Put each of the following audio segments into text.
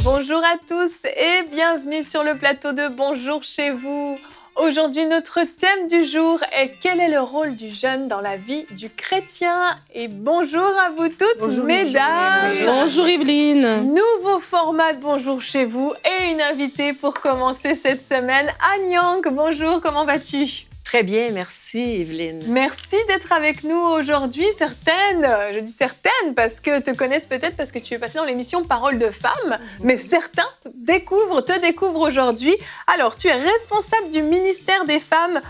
Bonjour à tous et bienvenue sur le plateau de Bonjour chez vous. Aujourd'hui, notre thème du jour est quel est le rôle du jeûne dans la vie du chrétien? Et bonjour à vous toutes, bonjour, mesdames. Bonjour Evelyne. Nouveau format de Bonjour chez vous et une invitée pour commencer cette semaine, Anne Yang. Bonjour, comment vas-tu? Très bien, merci Evelyne. Merci d'être avec nous aujourd'hui. Certaines, je dis certaines parce que te connaissent peut-être parce que tu es passée dans l'émission Parole de femmes, mais certains te découvrent aujourd'hui. Alors, tu es responsable du ministère des femmes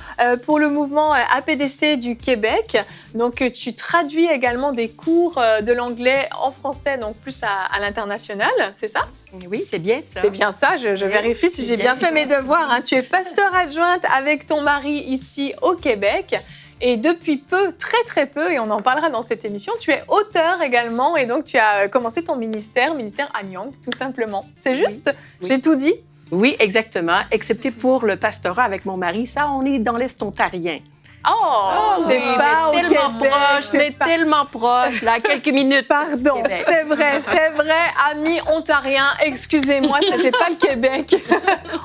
pour le mouvement APDC du Québec. Donc, tu traduis également des cours de l'anglais en français, donc plus à l'international, c'est ça? Oui, c'est bien ça. C'est bien ça, je vérifie si j'ai bien fait mes devoirs. Hein. Tu es pasteur adjointe avec ton mari ici au Québec. Et depuis peu, très peu, et on en parlera dans cette émission, tu es auteur également. Et donc, tu as commencé ton ministère Anne Yang, tout simplement. C'est juste? Oui. J'ai tout dit? Oui, exactement. Excepté pour le pastorat avec mon mari, ça, on est dans l'Est ontarien. Oh, c'est oui, pas au Québec. Tellement proche, là, quelques minutes. Pardon, c'est vrai, amis ontariens, excusez-moi, ce n'était pas le Québec.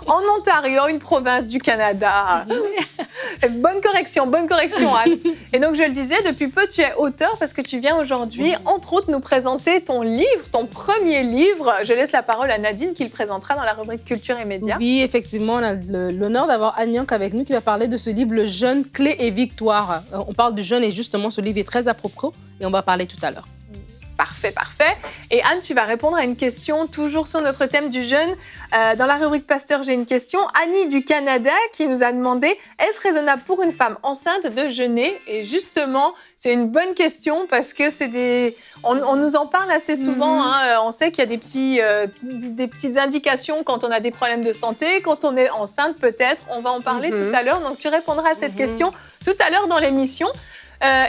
En Ontario, une province du Canada. Bonne correction, Anne. Et donc, je le disais, depuis peu, tu es auteur parce que tu viens aujourd'hui, entre autres, nous présenter ton livre, ton premier livre. Je laisse la parole à Nadine qui le présentera dans la rubrique Culture et Médias. Oui, effectivement, on a l'honneur d'avoir Anne Yang avec nous qui va parler de ce livre, Le jeûne, clé et victoire. On parle du jeûne et justement, ce livre est très à propos et on va parler tout à l'heure. Parfait. Et Anne, tu vas répondre à une question toujours sur notre thème du jeûne. Dans la rubrique Pasteur, j'ai une question. Annie du Canada qui nous a demandé « Est-ce raisonnable pour une femme enceinte de jeûner ?» Et justement, c'est une bonne question parce que on nous en parle assez souvent. Hein. On sait qu'il y a des petites indications quand on a des problèmes de santé. Quand on est enceinte, peut-être. On va en parler tout à l'heure. Donc, tu répondras à cette question tout à l'heure dans l'émission.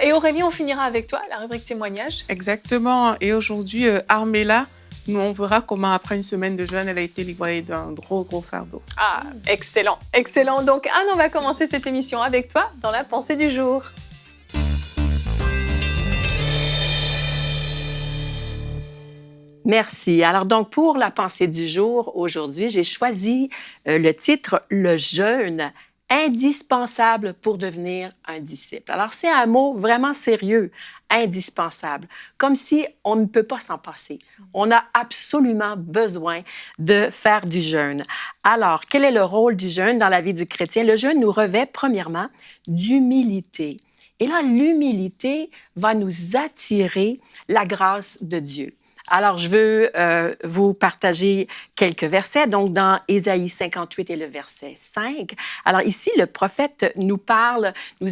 Et Aurélie, on finira avec toi, la rubrique témoignage. Exactement. Et aujourd'hui, Armella, on verra comment, après une semaine de jeûne, elle a été libérée d'un gros fardeau. Ah, excellent. Donc, Anne, on va commencer cette émission avec toi dans la pensée du jour. Merci. Alors donc, pour la pensée du jour, aujourd'hui, j'ai choisi le titre « Le jeûne ». Indispensable pour devenir un disciple. Alors, c'est un mot vraiment sérieux, indispensable, comme si on ne peut pas s'en passer. On a absolument besoin de faire du jeûne. Alors, quel est le rôle du jeûne dans la vie du chrétien? Le jeûne nous revêt, premièrement, d'humilité. Et là, l'humilité va nous attirer la grâce de Dieu. Alors, je veux vous partager quelques versets. Donc, dans Ésaïe 58 et le verset 5. Alors, ici, le prophète nous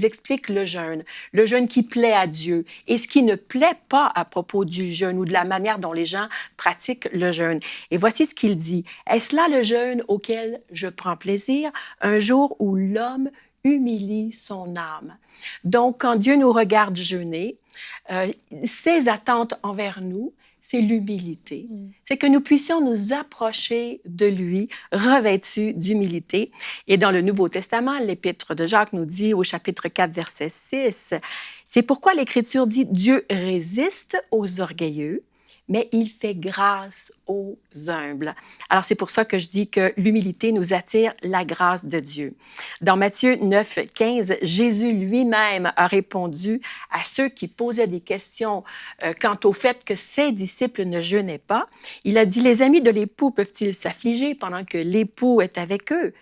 explique le jeûne qui plaît à Dieu et ce qui ne plaît pas à propos du jeûne ou de la manière dont les gens pratiquent le jeûne. Et voici ce qu'il dit. « Est-ce là le jeûne auquel je prends plaisir, un jour où l'homme humilie son âme? » Donc, quand Dieu nous regarde jeûner, ses attentes envers nous, c'est l'humilité. C'est que nous puissions nous approcher de lui, revêtus d'humilité. Et dans le Nouveau Testament, l'Épître de Jacques nous dit au chapitre 4, verset 6, c'est pourquoi l'Écriture dit « Dieu résiste aux orgueilleux, mais il fait grâce aux humbles. » Alors, c'est pour ça que je dis que l'humilité nous attire la grâce de Dieu. Dans Matthieu 9, 15, Jésus lui-même a répondu à ceux qui posaient des questions quant au fait que ses disciples ne jeûnaient pas. Il a dit, « Les amis de l'époux peuvent-ils s'affliger pendant que l'époux est avec eux?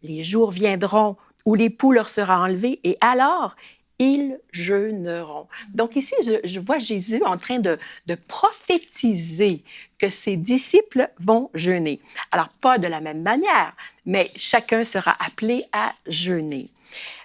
Les jours viendront où l'époux leur sera enlevé et alors ils jeûneront. » Donc ici, je vois Jésus en train de prophétiser que ses disciples vont jeûner. Alors, pas de la même manière, mais chacun sera appelé à jeûner.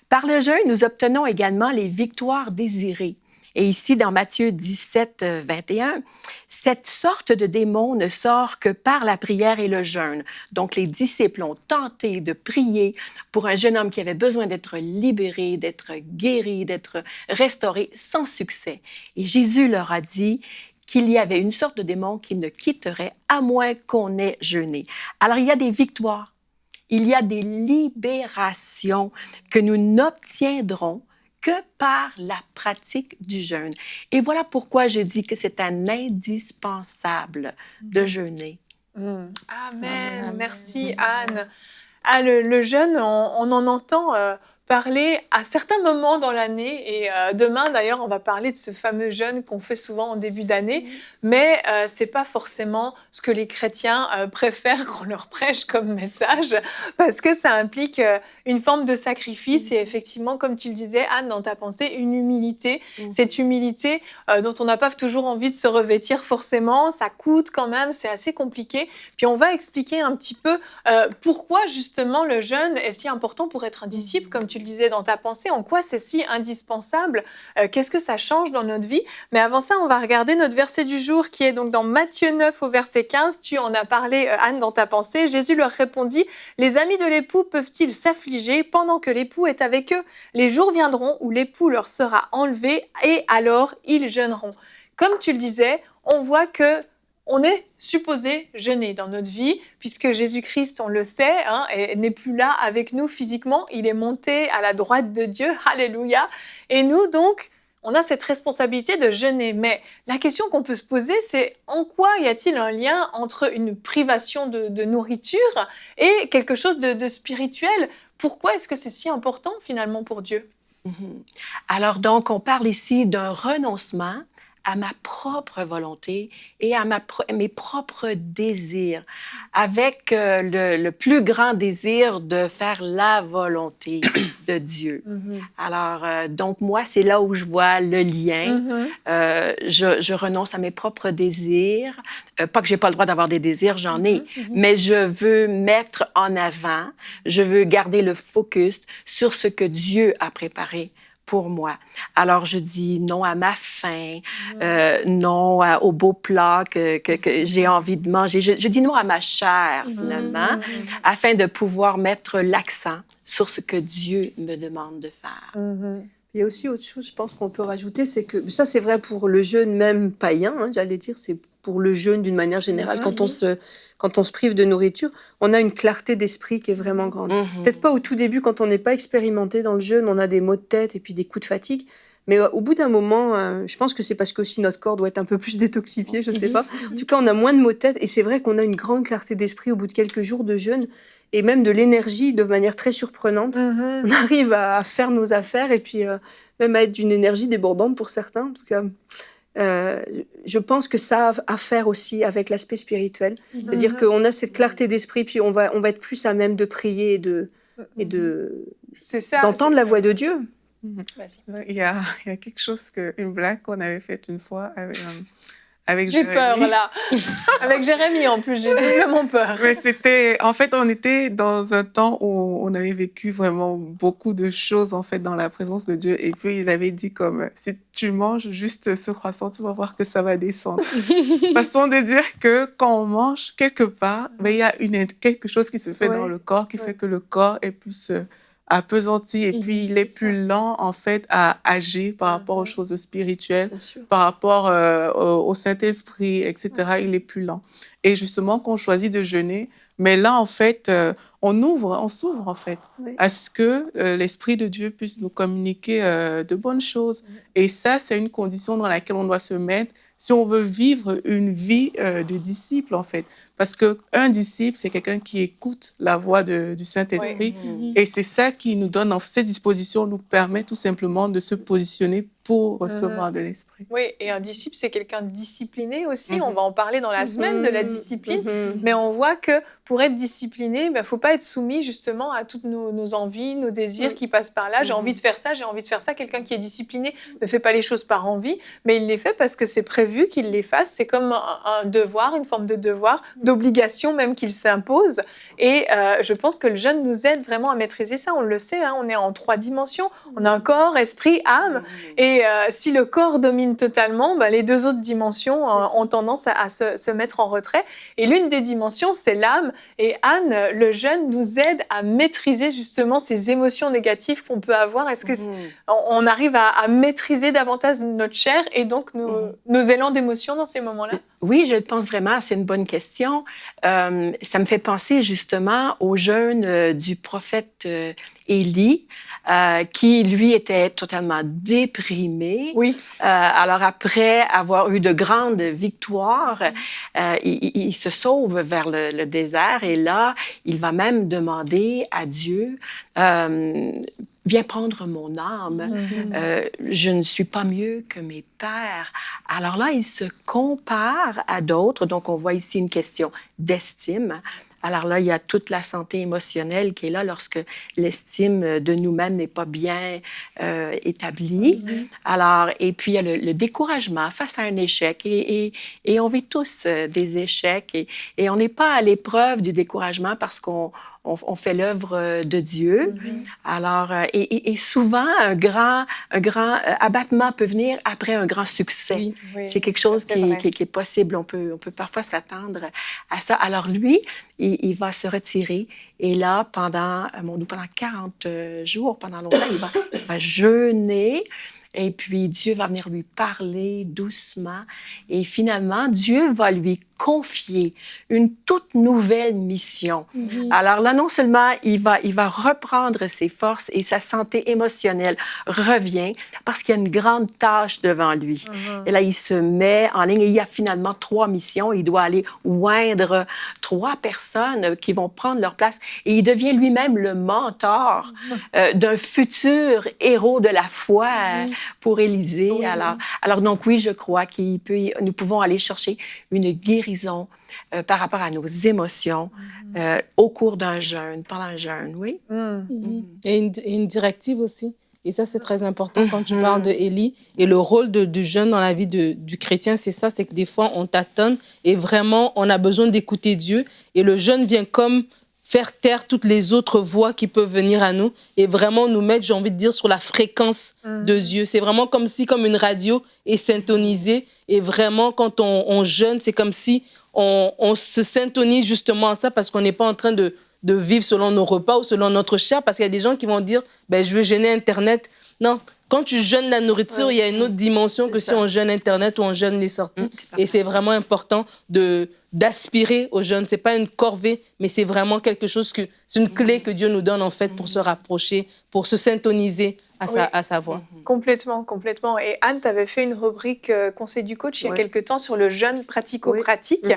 Par le jeûne, nous obtenons également les victoires désirées. Et ici, dans Matthieu 17, 21, cette sorte de démon ne sort que par la prière et le jeûne. Donc, les disciples ont tenté de prier pour un jeune homme qui avait besoin d'être libéré, d'être guéri, d'être restauré, sans succès. Et Jésus leur a dit qu'il y avait une sorte de démon qui ne quitterait à moins qu'on ait jeûné. Alors, il y a des victoires, il y a des libérations que nous n'obtiendrons que par la pratique du jeûne. Et voilà pourquoi je dis que c'est un indispensable de jeûner. Amen. Amen. Merci, Anne. Ah, le jeûne, on en entend parler à certains moments dans l'année. Et demain, d'ailleurs, on va parler de ce fameux jeûne qu'on fait souvent en début d'année. Mais c'est pas forcément ce que les chrétiens préfèrent qu'on leur prêche comme message, parce que ça implique une forme de sacrifice. Et effectivement, comme tu le disais, Anne, dans ta pensée, une humilité. Cette humilité dont on n'a pas toujours envie de se revêtir forcément. Ça coûte quand même, c'est assez compliqué. Puis on va expliquer un petit peu pourquoi justement le jeûne est si important pour être un disciple, comme tu le disais dans ta pensée, en quoi c'est si indispensable, qu'est-ce que ça change dans notre vie. Mais avant ça, on va regarder notre verset du jour qui est donc dans Matthieu 9 au verset 15. Tu en as parlé, Anne, dans ta pensée. Jésus leur répondit: « Les amis de l'époux peuvent-ils s'affliger pendant que l'époux est avec eux? Les jours viendront où l'époux leur sera enlevé et alors ils jeûneront. » Comme tu le disais, on voit que on est supposé jeûner dans notre vie, puisque Jésus-Christ, on le sait, n'est plus là avec nous physiquement. Il est monté à la droite de Dieu. Alléluia. Et nous, donc, on a cette responsabilité de jeûner. Mais la question qu'on peut se poser, c'est en quoi y a-t-il un lien entre une privation de nourriture et quelque chose de spirituel? Pourquoi est-ce que c'est si important, finalement, pour Dieu? Alors, donc, on parle ici d'un renoncement à ma propre volonté et à mes propres désirs, avec le plus grand désir de faire la volonté de Dieu. Alors, donc, moi, c'est là où je vois le lien. Je renonce à mes propres désirs. Pas que j'ai pas le droit d'avoir des désirs, j'en ai, mais je veux mettre en avant, je veux garder le focus sur ce que Dieu a préparé pour moi. Alors, je dis non à ma faim, non au beau plat que j'ai envie de manger. Je dis non à ma chair, finalement, afin de pouvoir mettre l'accent sur ce que Dieu me demande de faire. Il y a aussi autre chose, je pense qu'on peut rajouter, c'est que ça, c'est vrai pour le jeûne même païen, j'allais dire, c'est pour le jeûne d'une manière générale. Quand on se prive de nourriture, on a une clarté d'esprit qui est vraiment grande. Peut-être pas au tout début, quand on n'est pas expérimenté dans le jeûne, on a des maux de tête et puis des coups de fatigue. Mais au bout d'un moment, je pense que c'est parce que aussi notre corps doit être un peu plus détoxifié, je sais pas. En tout cas, on a moins de maux de tête et c'est vrai qu'on a une grande clarté d'esprit au bout de quelques jours de jeûne et même de l'énergie de manière très surprenante. On arrive à faire nos affaires et puis même à être d'une énergie débordante pour certains. En tout cas, je pense que ça a à faire aussi avec l'aspect spirituel. C'est-à-dire qu'on a cette clarté d'esprit, puis on va être plus à même de prier et d'entendre la voix de Dieu. Vas-y. Il y a quelque chose, une blague qu'on avait faite une fois avec J'ai Jérémy. peur, là. Avec Jérémy, en plus, j'ai doublement peur. Ouais, en fait, on était dans un temps où on avait vécu vraiment beaucoup de choses, en fait, dans la présence de Dieu. Et puis, il avait dit comme, si tu manges juste ce croissant, tu vas voir que ça va descendre. Façon de dire que quand on mange quelque part, il y a quelque chose qui se fait dans le corps qui fait que le corps est plus appesanti et puis il est plus lent en fait à agir par rapport aux choses spirituelles, par rapport au Saint-Esprit, etc. Il est plus lent. Et justement, quand on choisit de jeûner, mais là en fait, on s'ouvre en fait à ce que l'Esprit de Dieu puisse nous communiquer de bonnes choses. Et ça, c'est une condition dans laquelle on doit se mettre si on veut vivre une vie de disciple en fait. Parce qu'un disciple, c'est quelqu'un qui écoute la voix du Saint-Esprit. Et c'est ça qui nous donne, ces dispositions nous permet tout simplement de se positionner pour recevoir de l'Esprit. Oui, et un disciple, c'est quelqu'un de discipliné aussi. On va en parler dans la semaine de la discipline. Mais on voit que pour être discipliné, il ne faut pas être soumis justement à toutes nos envies, nos désirs qui passent par là. J'ai envie de faire ça, j'ai envie de faire ça. Quelqu'un qui est discipliné ne fait pas les choses par envie, mais il les fait parce que c'est prévu qu'il les fasse. C'est comme un devoir, une forme de devoir, d'obligation même qu'il s'impose. Et je pense que le jeûne nous aide vraiment à maîtriser ça. On le sait, on est en 3 dimensions. On a un corps, esprit, âme. Et si le corps domine totalement, les 2 autres dimensions ont tendance à se mettre en retrait. Et l'une des dimensions, c'est l'âme. Et Anne, le jeûne nous aide à maîtriser justement ces émotions négatives qu'on peut avoir. Est-ce que on arrive à maîtriser davantage notre chair et donc nos élans d'émotion dans ces moments-là? Oui, je le pense vraiment. C'est une bonne question. Ça me fait penser justement au jeûne du prophète Élie, qui, lui, était totalement déprimé. Oui. Alors, après avoir eu de grandes victoires, il se sauve vers le désert et là, il va même demander à Dieu, viens prendre mon âme, je ne suis pas mieux que mes pères. Alors là, il se compare à d'autres, donc on voit ici une question d'estime. Alors là, il y a toute la santé émotionnelle qui est là lorsque l'estime de nous-mêmes n'est pas bien établie. Alors, et puis, il y a le découragement face à un échec. Et on vit tous des échecs. Et on n'est pas à l'épreuve du découragement parce qu'on fait l'œuvre de Dieu. Alors, et souvent, un grand abattement peut venir après un grand succès. Oui, c'est quelque chose c'est qui est possible. On peut parfois s'attendre à ça. Alors, lui, il va se retirer. Et là, pendant 40 jours, pendant longtemps, il va jeûner. Et puis, Dieu va venir lui parler doucement. Et finalement, Dieu va lui confier une toute nouvelle mission. Alors là, non seulement il va reprendre ses forces et sa santé émotionnelle revient parce qu'il y a une grande tâche devant lui. Et là, il se met en ligne et il y a finalement 3 missions. Il doit aller oindre 3 personnes qui vont prendre leur place et il devient lui-même le mentor d'un futur héros de la foi pour Élisée. Alors donc oui, je crois nous pouvons aller chercher une guérison par rapport à nos émotions au cours d'un jeûne, pendant un jeûne, oui. Et une directive aussi. Et ça, c'est très important quand tu parles de Élie. Et le rôle du jeûne dans la vie du chrétien, c'est ça, c'est que des fois, on tâtonne et vraiment, on a besoin d'écouter Dieu. Et le jeûne vient comme faire taire toutes les autres voix qui peuvent venir à nous et vraiment nous mettre, j'ai envie de dire, sur la fréquence de Dieu. C'est vraiment comme une radio est syntonisée et vraiment, quand on jeûne, c'est comme si on se syntonise justement à ça parce qu'on n'est pas en train de vivre selon nos repas ou selon notre chair parce qu'il y a des gens qui vont dire ben, « je veux jeûner Internet ». Non, quand tu jeûnes la nourriture, il y a une autre dimension que si on jeûne Internet ou on jeûne les sorties. Et c'est vraiment important d'aspirer au jeûne. C'est pas une corvée, mais c'est vraiment quelque chose c'est une clé que Dieu nous donne en fait pour se rapprocher, pour se syntoniser à sa voix. Complètement. Et Anne, tu avais fait une rubrique conseil du coach il y a quelque temps sur le jeûne pratico-pratique,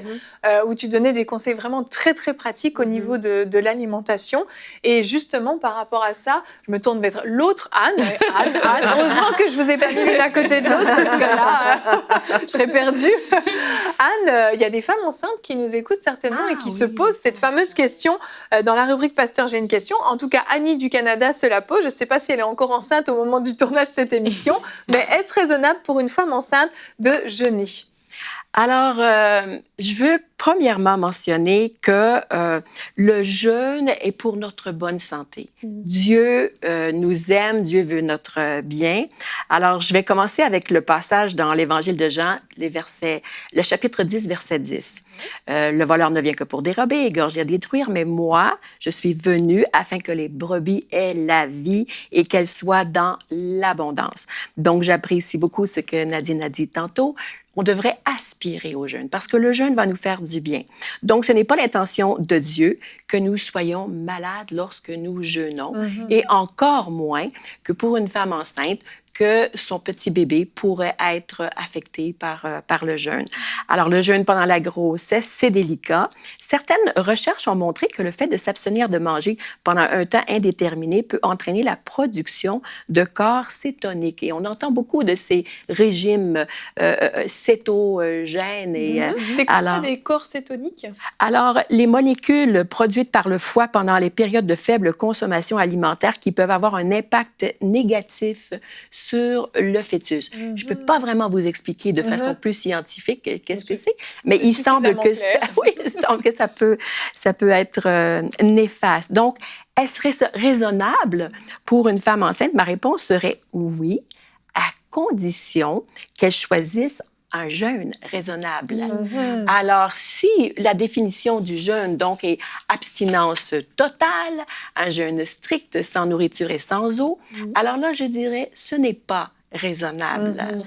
où tu donnais des conseils vraiment très, très pratiques au niveau de l'alimentation. Et justement, par rapport à ça, je me tourne vers l'autre Anne. Anne, heureusement que je vous ai pas mis l'une à côté de l'autre, parce que là, je serais perdue. Anne, il y a des femmes enceintes qui nous écoutent certainement et qui se posent cette fameuse question. Dans la rubrique Pasteur, j'ai une question. En tout cas, Annie du Canada se la pose. Je ne sais pas si elle est encore enceinte au moment du tournage de cette émission, mais est-ce raisonnable pour une femme enceinte de jeûner? Alors, je veux premièrement mentionner que le jeûne est pour notre bonne santé. Dieu nous aime, Dieu veut notre bien. Alors, je vais commencer avec le passage dans l'Évangile de Jean, le chapitre 10, verset 10. Le voleur ne vient que pour dérober, égorger et détruire, mais moi, je suis venu afin que les brebis aient la vie et qu'elles soient dans l'abondance. Donc, j'apprécie beaucoup ce que Nadine a dit tantôt. On devrait aspirer au jeûne parce que le jeûne va nous faire du bien. Donc, ce n'est pas l'intention de Dieu que nous soyons malades lorsque nous jeûnons et encore moins que pour une femme enceinte, que son petit bébé pourrait être affecté par le jeûne. Alors, le jeûne pendant la grossesse, c'est délicat. Certaines recherches ont montré que le fait de s'abstenir de manger pendant un temps indéterminé peut entraîner la production de corps cétoniques. Et on entend beaucoup de ces régimes cétogènes. C'est quoi ça, les corps cétoniques? Alors, les molécules produites par le foie pendant les périodes de faible consommation alimentaire qui peuvent avoir un impact négatif sur le fœtus. Je ne peux pas vraiment vous expliquer de façon plus scientifique qu'est-ce que c'est, mais il semble que ça peut être néfaste. Donc, est-ce raisonnable pour une femme enceinte? Ma réponse serait oui, à condition qu'elle choisisse un jeûne raisonnable. Alors, si la définition du jeûne, donc, est abstinence totale, un jeûne strict, sans nourriture et sans eau, alors là, je dirais, ce n'est pas raisonnable.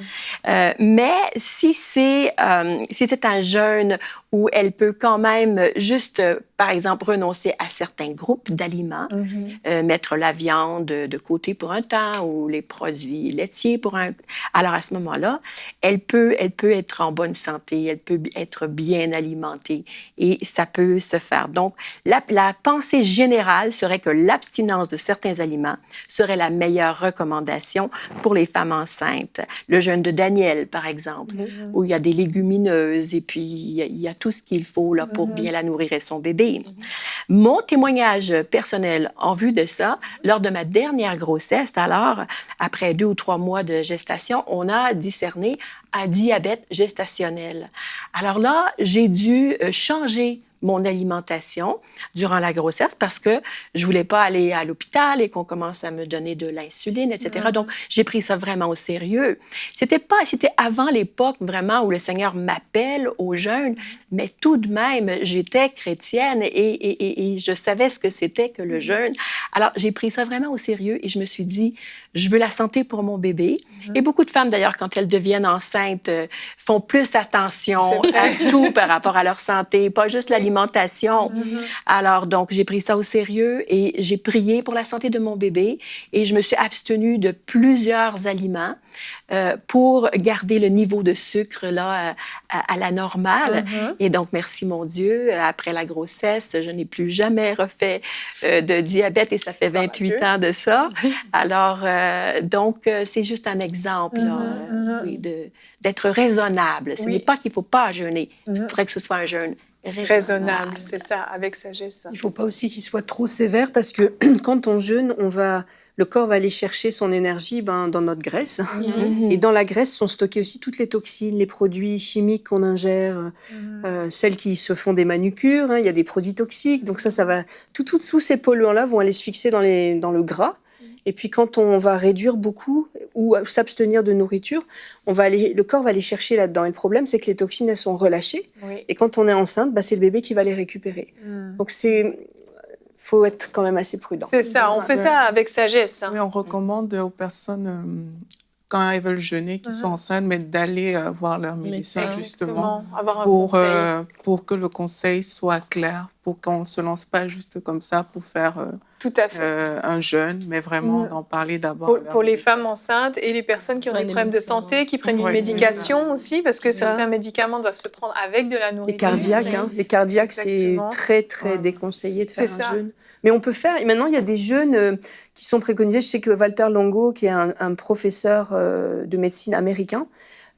Mais si c'est un jeûne où elle peut quand même juste, par exemple, renoncer à certains groupes d'aliments, mettre la viande de côté pour un temps ou les produits laitiers pour un... Alors, à ce moment-là, elle peut être en bonne santé, elle peut être bien alimentée et ça peut se faire. Donc, la pensée générale serait que l'abstinence de certains aliments serait la meilleure recommandation pour les femmes enceintes. Le jeûne de Daniel, par exemple, où il y a des légumineuses et puis il y a tout ce qu'il faut là, pour bien la nourrir et son bébé. Mon témoignage personnel en vue de ça, lors de ma dernière grossesse, alors, après 2 ou 3 mois de gestation, on a discerné un diabète gestationnel. Alors là, j'ai dû changer mon alimentation durant la grossesse parce que je voulais pas aller à l'hôpital et qu'on commence à me donner de l'insuline, etc. Donc, j'ai pris ça vraiment au sérieux. C'était avant l'époque vraiment où le Seigneur m'appelle au jeûne, mais tout de même, j'étais chrétienne et je savais ce que c'était que le jeûne. Alors, j'ai pris ça vraiment au sérieux et je me suis dit, je veux la santé pour mon bébé. Et beaucoup de femmes, d'ailleurs, quand elles deviennent enceintes, font plus attention à tout par rapport à leur santé, pas juste l'alimentation. Alors, donc, j'ai pris ça au sérieux et j'ai prié pour la santé de mon bébé et je me suis abstenue de plusieurs aliments pour garder le niveau de sucre là, à la normale. Et donc, merci mon Dieu, après la grossesse, je n'ai plus jamais refait de diabète et ça fait 28 ans de ça. Alors, donc, c'est juste un exemple là, oui, d'être raisonnable. Ce n'est pas qu'il ne faut pas jeûner, il faudrait que ce soit un jeûne raisonnable. C'est ça, avec sagesse. Il ne faut pas aussi qu'il soit trop sévère parce que quand on jeûne, le corps va aller chercher son énergie dans notre graisse. Et dans la graisse sont stockées aussi toutes les toxines, les produits chimiques qu'on ingère, celles qui se font des manucures. Il y a des produits toxiques. Donc ça va... Tous ces polluants-là vont aller se fixer dans le gras. Et puis quand on va réduire beaucoup ou s'abstenir de nourriture, le corps va aller chercher là-dedans. Et le problème, c'est que les toxines, elles sont relâchées. Et quand on est enceinte, c'est le bébé qui va les récupérer. Donc faut être quand même assez prudent. C'est ça, on fait ça avec sagesse. Oui, on recommande aux personnes, quand elles veulent jeûner, qui sont enceintes, mais d'aller voir leur médecin, justement, avoir un pour que le conseil soit clair, pour qu'on ne se lance pas juste comme ça pour faire tout à fait. Un jeûne, mais vraiment d'en parler d'abord. Pour les femmes enceintes et les personnes qui ont des problèmes de santé, qui prennent une médication aussi, parce que certains médicaments doivent se prendre avec de la nourriture. Les cardiaques, c'est très, très déconseillé de faire un jeûne. Mais on peut faire, et maintenant il y a des jeûnes qui sont préconisés. Je sais que Walter Longo, qui est un professeur de médecine américain,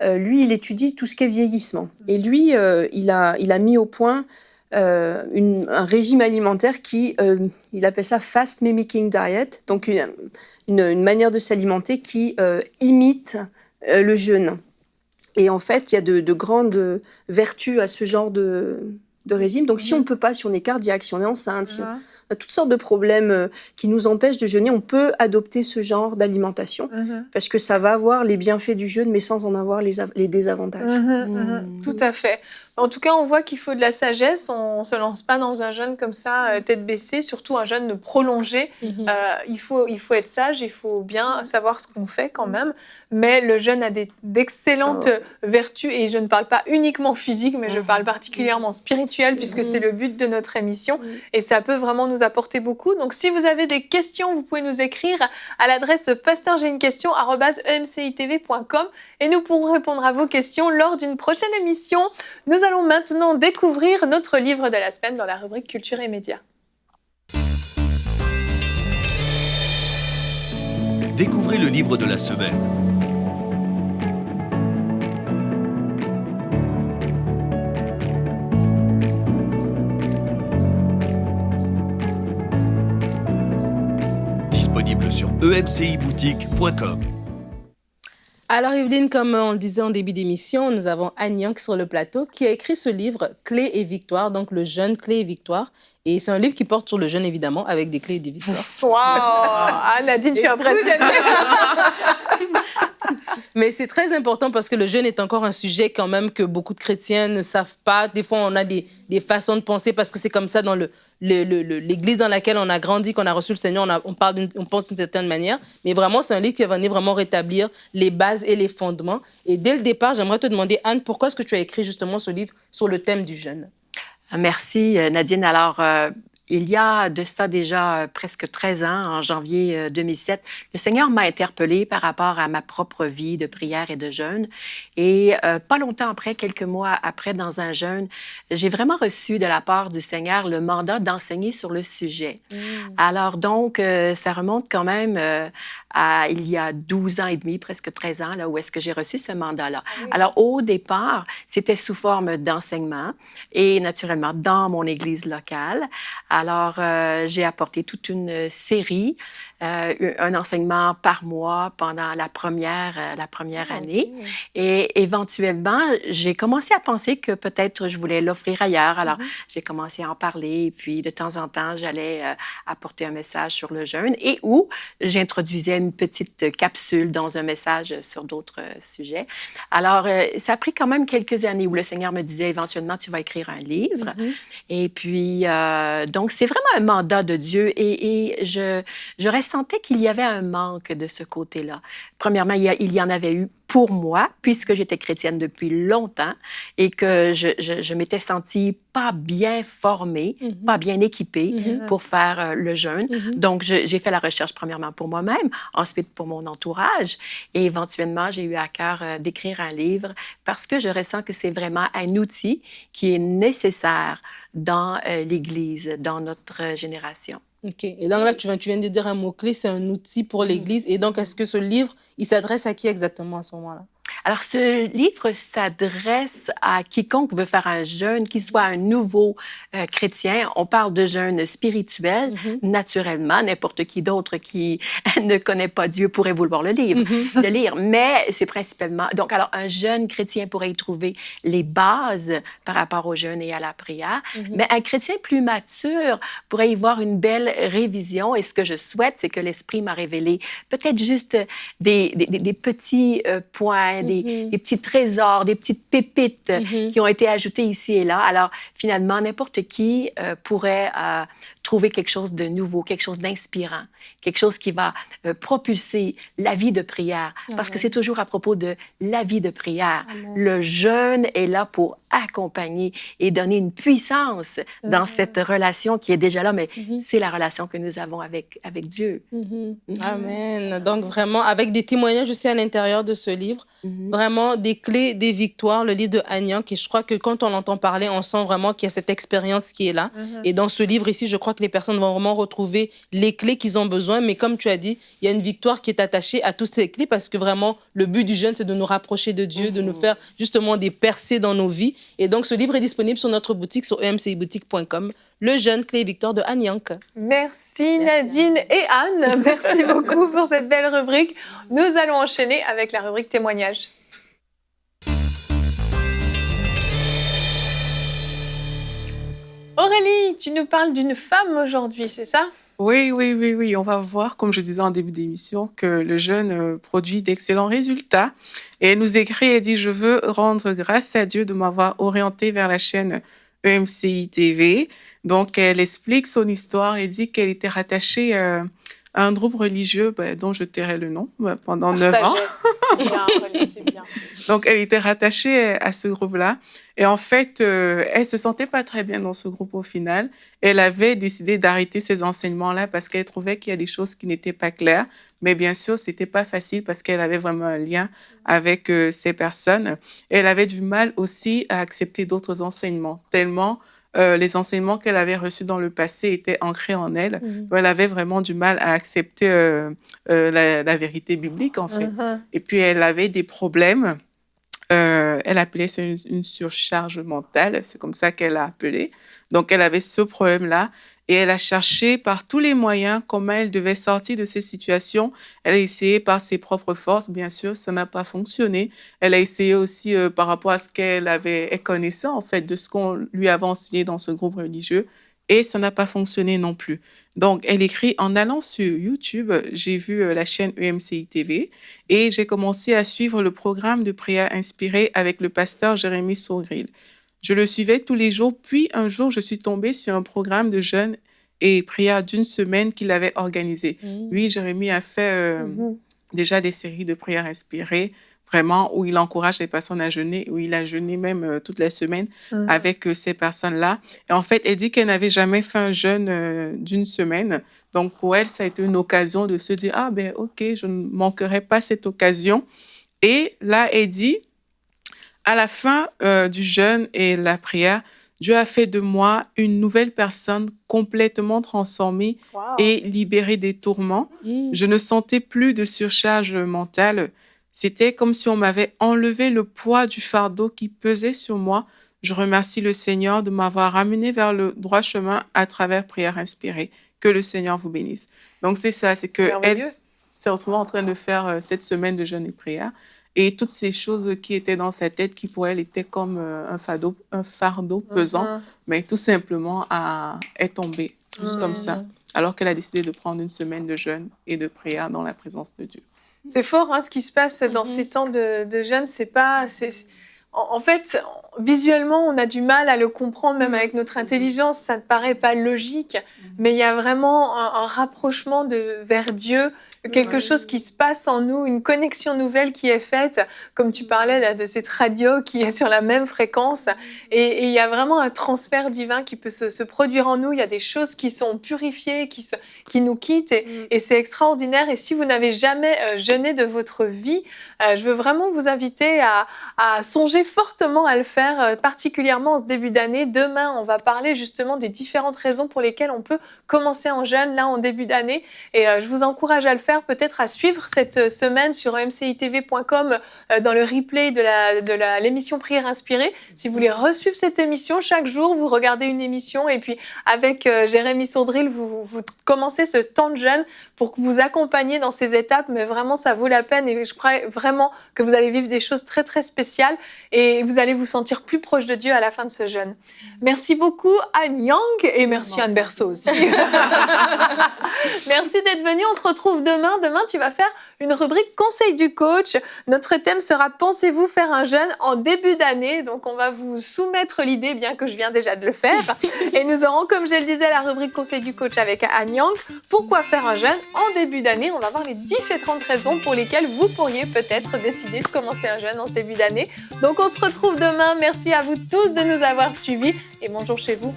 lui, il étudie tout ce qui est vieillissement. Et lui, il a mis au point un régime alimentaire qui, il appelle ça Fast Mimicking Diet, donc une manière de s'alimenter qui imite le jeûne. Et en fait, il y a de grandes vertus à ce genre de régime. Donc si on ne peut pas, si on est cardiaque, si on est enceinte, si on a toutes sortes de problèmes qui nous empêchent de jeûner, on peut adopter ce genre d'alimentation parce que ça va avoir les bienfaits du jeûne, mais sans en avoir les désavantages. Tout à fait. En tout cas, on voit qu'il faut de la sagesse. On ne se lance pas dans un jeûne comme ça, tête baissée, surtout un jeûne prolongé. Il faut être sage, il faut bien savoir ce qu'on fait quand même. Mais le jeûne a d'excellentes vertus, et je ne parle pas uniquement physique, mais je parle particulièrement spirituel, puisque c'est le but de notre émission. Et ça peut vraiment nous apporter beaucoup. Donc, si vous avez des questions, vous pouvez nous écrire à l'adresse pasteurj'ainequestion@emcitv.com et nous pourrons répondre à vos questions lors d'une prochaine émission. Nous allons maintenant découvrir notre livre de la semaine dans la rubrique Culture et Médias. Découvrez le livre de la semaine. Disponible sur emciboutique.com. Alors Evelyne, comme on le disait en début d'émission, nous avons Anne Young sur le plateau qui a écrit ce livre « Clés et victoires », donc le jeûne, clés et victoires. Et c'est un livre qui porte sur le jeûne, évidemment, avec des clés et des victoires. Waouh, Nadine, je suis impressionnée. Mais c'est très important parce que le jeûne est encore un sujet quand même que beaucoup de chrétiens ne savent pas. Des fois, on a des façons de penser parce que c'est comme ça dans l'église dans laquelle on a grandi, qu'on a reçu le Seigneur, on pense d'une certaine manière. Mais vraiment, c'est un livre qui va venir vraiment rétablir les bases et les fondements. Et dès le départ, j'aimerais te demander, Anne, pourquoi est-ce que tu as écrit justement ce livre sur le thème du jeûne? Merci, Nadine. Alors, il y a de ça déjà presque 13 ans, en janvier 2007, le Seigneur m'a interpellée par rapport à ma propre vie de prière et de jeûne. Et pas longtemps après, quelques mois après, dans un jeûne, j'ai vraiment reçu de la part du Seigneur le mandat d'enseigner sur le sujet. Alors donc, ça remonte quand même à il y a 12 ans et demi, presque 13 ans, là, où est-ce que j'ai reçu ce mandat-là. Alors, au départ, c'était sous forme d'enseignement et naturellement dans mon église locale. Alors, j'ai apporté toute une série, un enseignement par mois pendant la première année. Et éventuellement, j'ai commencé à penser que peut-être je voulais l'offrir ailleurs. Alors, j'ai commencé à en parler. Et puis, de temps en temps, j'allais apporter un message sur le jeûne et où j'introduisais une petite capsule dans un message sur d'autres sujets. Alors, ça a pris quand même quelques années où le Seigneur me disait éventuellement, tu vas écrire un livre. Et puis, donc, c'est vraiment un mandat de Dieu et je ressentais qu'il y avait un manque de ce côté-là. Premièrement, il y en avait eu pour moi, puisque j'étais chrétienne depuis longtemps et que je m'étais sentie pas bien formée, pas bien équipée pour faire le jeûne. Donc, j'ai fait la recherche premièrement pour moi-même, ensuite pour mon entourage et éventuellement, j'ai eu à cœur d'écrire un livre parce que je ressens que c'est vraiment un outil qui est nécessaire dans l'Église, dans notre génération. OK. Et donc là, tu viens de dire un mot-clé, c'est un outil pour l'Église. Et donc, est-ce que ce livre, il s'adresse à qui exactement à ce moment-là? Alors, ce livre s'adresse à quiconque veut faire un jeûne, qu'il soit un nouveau chrétien. On parle de jeûne spirituel, naturellement. N'importe qui d'autre qui ne connaît pas Dieu pourrait vouloir le lire. Mais c'est principalement... Donc, alors, un jeune chrétien pourrait y trouver les bases par rapport au jeûne et à la prière. Mais un chrétien plus mature pourrait y voir une belle révision. Et ce que je souhaite, c'est que l'Esprit m'a révélé peut-être juste des petits points, des petits trésors, des petites pépites qui ont été ajoutées ici et là. Alors, finalement, n'importe qui pourrait trouver quelque chose de nouveau, quelque chose d'inspirant, quelque chose qui va propulser la vie de prière. Parce que c'est toujours à propos de la vie de prière. Le jeûne est là pour accompagner et donner une puissance dans cette relation qui est déjà là, mais c'est la relation que nous avons avec Dieu. Amen. Donc, vraiment, avec des témoignages aussi à l'intérieur de ce livre, vraiment des clés, des victoires, le livre de Anne Young, et je crois que quand on l'entend parler, on sent vraiment qu'il y a cette expérience qui est là. Et dans ce livre ici, je crois que les personnes vont vraiment retrouver les clés qu'ils ont besoin, mais comme tu as dit, il y a une victoire qui est attachée à toutes ces clés parce que vraiment, le but du jeûne, c'est de nous rapprocher de Dieu, de nous faire justement des percées dans nos vies. Et donc, ce livre est disponible sur notre boutique, sur emciboutique.com. Le jeûne, clé et victoire de Anne Young. Merci Nadine et Anne. Merci beaucoup pour cette belle rubrique. Nous allons enchaîner avec la rubrique témoignage. Aurélie, tu nous parles d'une femme aujourd'hui, c'est ça? Oui. On va voir, comme je disais en début d'émission, que le jeûne produit d'excellents résultats. Et elle nous écrit, elle dit « Je veux rendre grâce à Dieu de m'avoir orientée vers la chaîne EMCI TV ». Donc, elle explique son histoire et dit qu'elle était rattachée à un groupe religieux dont je tairai le nom pendant 9 ans. C'est bien, Aurélie, c'est bien. Donc, elle était rattachée à ce groupe-là. Et en fait, elle se sentait pas très bien dans ce groupe au final. Elle avait décidé d'arrêter ces enseignements-là parce qu'elle trouvait qu'il y a des choses qui n'étaient pas claires. Mais bien sûr, c'était pas facile parce qu'elle avait vraiment un lien avec ces personnes. Et elle avait du mal aussi à accepter d'autres enseignements, tellement les enseignements qu'elle avait reçus dans le passé étaient ancrés en elle. Donc, elle avait vraiment du mal à accepter la vérité biblique, en fait. Et puis, elle avait des problèmes. Elle appelait ça une surcharge mentale. C'est comme ça qu'elle l'a appelé. Donc, elle avait ce problème-là. et elle a cherché par tous les moyens comment elle devait sortir de cette situation. Elle a essayé par ses propres forces, bien sûr, ça n'a pas fonctionné. Elle a essayé aussi par rapport à ce elle connaissait en fait de ce qu'on lui avait enseigné dans ce groupe religieux. Et ça n'a pas fonctionné non plus. Donc, elle écrit, en allant sur YouTube, j'ai vu la chaîne EMCI TV et j'ai commencé à suivre le programme de prière inspirée avec le pasteur Jérémy Sourdril. Je le suivais tous les jours, puis un jour, je suis tombée sur un programme de jeûne et prière d'une semaine qu'il avait organisé. Oui, Jérémy a fait déjà des séries de prières inspirées, vraiment, où il encourage les personnes à jeûner, où il a jeûné même toute la semaine avec ces personnes-là. Et en fait, elle dit qu'elle n'avait jamais fait un jeûne d'une semaine. Donc, pour elle, ça a été une occasion de se dire, ah ben ok, je ne manquerai pas cette occasion. Et là, elle dit, à la fin du jeûne et la prière, Dieu a fait de moi une nouvelle personne complètement transformée et libérée des tourments. Je ne sentais plus de surcharge mentale. C'était comme si on m'avait enlevé le poids du fardeau qui pesait sur moi. Je remercie le Seigneur de m'avoir ramené vers le droit chemin à travers prière inspirée. Que le Seigneur vous bénisse. Donc, c'est ça, c'est qu'elle s'est retrouvée en train de faire cette semaine de jeûne et prière. Et toutes ces choses qui étaient dans sa tête, qui pour elle étaient comme un fardeau pesant, mais tout simplement est tombée, juste comme ça, alors qu'elle a décidé de prendre une semaine de jeûne et de prière dans la présence de Dieu. C'est fort, hein, ce qui se passe dans ces temps de jeûne. En fait, visuellement, on a du mal à le comprendre, même avec notre intelligence, ça ne paraît pas logique, mais il y a vraiment un rapprochement vers Dieu, quelque chose qui se passe en nous, une connexion nouvelle qui est faite, comme tu parlais là, de cette radio qui est sur la même fréquence, et il y a vraiment un transfert divin qui peut se produire en nous. Il y a des choses qui sont purifiées, qui nous quittent, et c'est extraordinaire. Et si vous n'avez jamais jeûné de votre vie, je veux vraiment vous inviter à songer fortement à le faire, particulièrement en ce début d'année. Demain, on va parler justement des différentes raisons pour lesquelles on peut commencer en jeûne, là, en début d'année. Et je vous encourage à le faire, peut-être à suivre cette semaine sur emcitv.com dans le replay de l'émission Prière Inspirée. Si vous voulez resuivre cette émission, chaque jour, vous regardez une émission et puis avec Jérémy Sourdril, vous commencez ce temps de jeûne pour vous accompagner dans ces étapes. Mais vraiment, ça vaut la peine et je crois vraiment que vous allez vivre des choses très, très spéciales. Et vous allez vous sentir plus proche de Dieu à la fin de ce jeûne. Merci beaucoup Anne Yang et merci Anne Berceau aussi. Merci d'être venue. On se retrouve demain. Demain, tu vas faire une rubrique Conseil du coach. Notre thème sera Pensez-vous faire un jeûne en début d'année? Donc, on va vous soumettre l'idée, bien que je viens déjà de le faire. Et nous aurons, comme je le disais, la rubrique Conseil du coach avec Anne Yang. Pourquoi faire un jeûne en début d'année? On va voir les différentes raisons pour lesquelles vous pourriez peut-être décider de commencer un jeûne en ce début d'année. Donc, on se retrouve demain. Merci à vous tous de nous avoir suivis et bonjour chez vous.